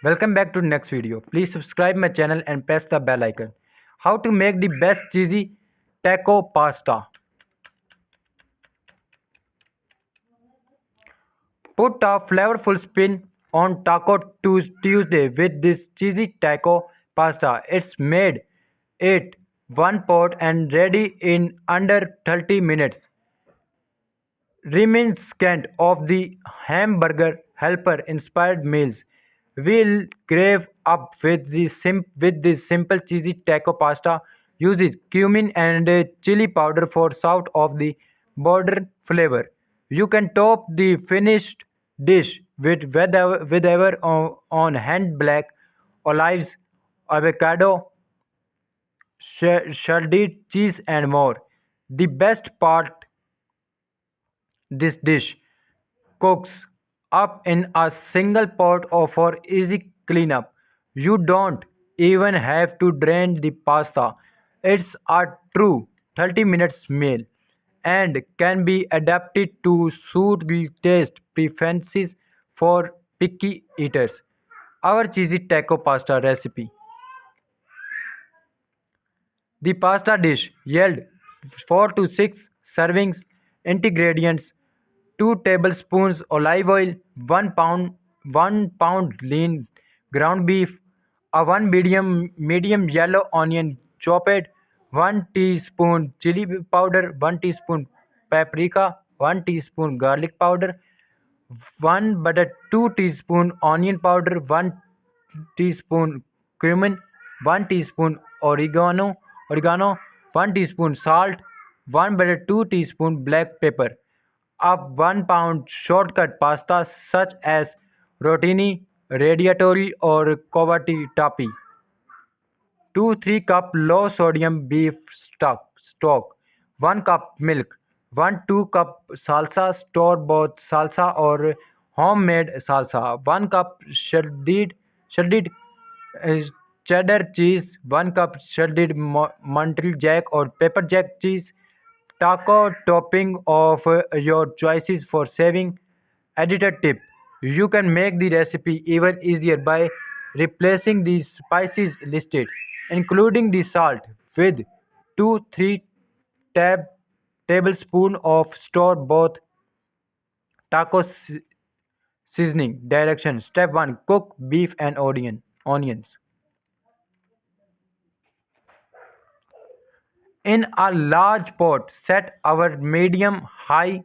Welcome back to the next video. Please subscribe my channel and press the bell icon. How to make the best cheesy taco pasta. Put a flavorful spin on Taco Tuesday with this cheesy taco pasta. It's made it one pot and ready in under 30 minutes. Reminiscent of the hamburger helper inspired meals, we'll crave up with this simple cheesy taco pasta. Uses cumin and chili powder for south of the border flavor. You can top the finished dish with whatever on hand black olives, avocado, shredded cheese and more. The best part, this dish cooks up in a single pot for easy cleanup. You don't even have to drain the pasta. It's a true 30 minutes meal and can be adapted to suit the taste preferences for picky eaters. Our cheesy taco pasta recipe. The pasta dish yield 4 to 6 servings. Ingredients: 2 tablespoons olive oil, 1 pound lean ground beef, a 1 medium yellow onion chopped, 1 teaspoon chili powder, 1 teaspoon paprika, 1 teaspoon garlic powder, 1 butter 2 teaspoon onion powder, 1 teaspoon cumin, 1 teaspoon oregano, 1 teaspoon salt, 1 butter 2 teaspoon black pepper. A 1 pound shortcut pasta such as rotini, radiatori or cavatappi. 2-3 cup low sodium beef stock, 1 cup milk, 1-2 cup salsa, store bought salsa or homemade salsa, 1 cup shredded uh, cheddar cheese, 1 cup shredded Montreal Jack or pepper jack cheese, taco topping of your choices for saving. Editor tip: you can make the recipe even easier by replacing the spices listed, including the salt, with 2-3 tab tablespoon of store-bought taco seasoning. Directions: Step 1. Cook beef and onions in a large pot. Set our medium-high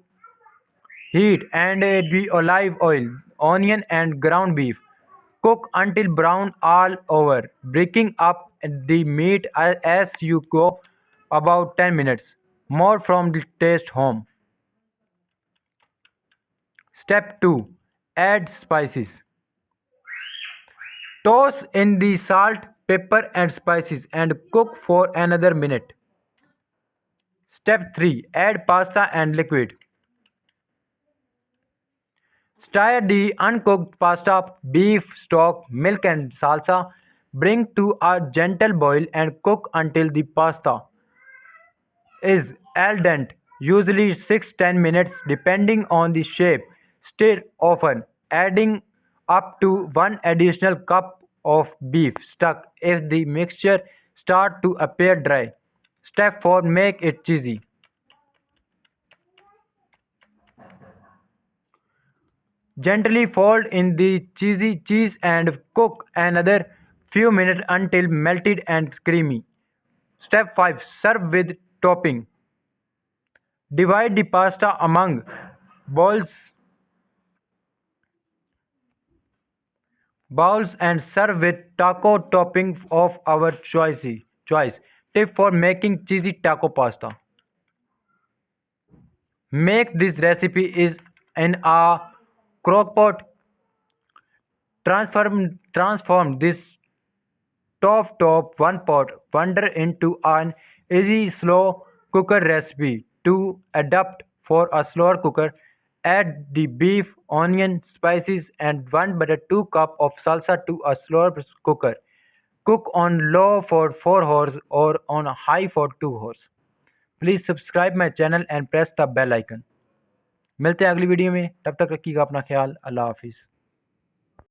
heat and the olive oil, onion and ground beef. Cook until brown all over, breaking up the meat as you go, about 10 minutes. More from the taste home. Step 2. Add spices. Toss in the salt, pepper and spices and cook for another minute. Step 3. Add pasta and liquid. Stir the uncooked pasta, beef stock, milk and salsa. Bring to a gentle boil and cook until the pasta is al dente, usually 6-10 minutes depending on the shape. Stir often, adding up to 1 additional cup of beef stock if the mixture starts to appear dry. Step 4. Make it cheesy. Gently fold in the cheese and cook another few minutes until melted and creamy. Step 5. Serve with topping. Divide the pasta among bowls and serve with taco topping of our choice. Tip for making cheesy taco pasta. Make this recipe is in a crockpot. Transform this top one pot wonder into an easy slow cooker recipe. To adapt for a slower cooker, add the beef, onion, spices and 1 butter 2 cup of salsa to a slower cooker. Cook on low for 4 hours or on high for 2 hours. Please subscribe my channel and press the bell icon. मिलते हैं अगली video में, तब तक रखिएगा अपना ख्याल। अल्लाह हाफिज़।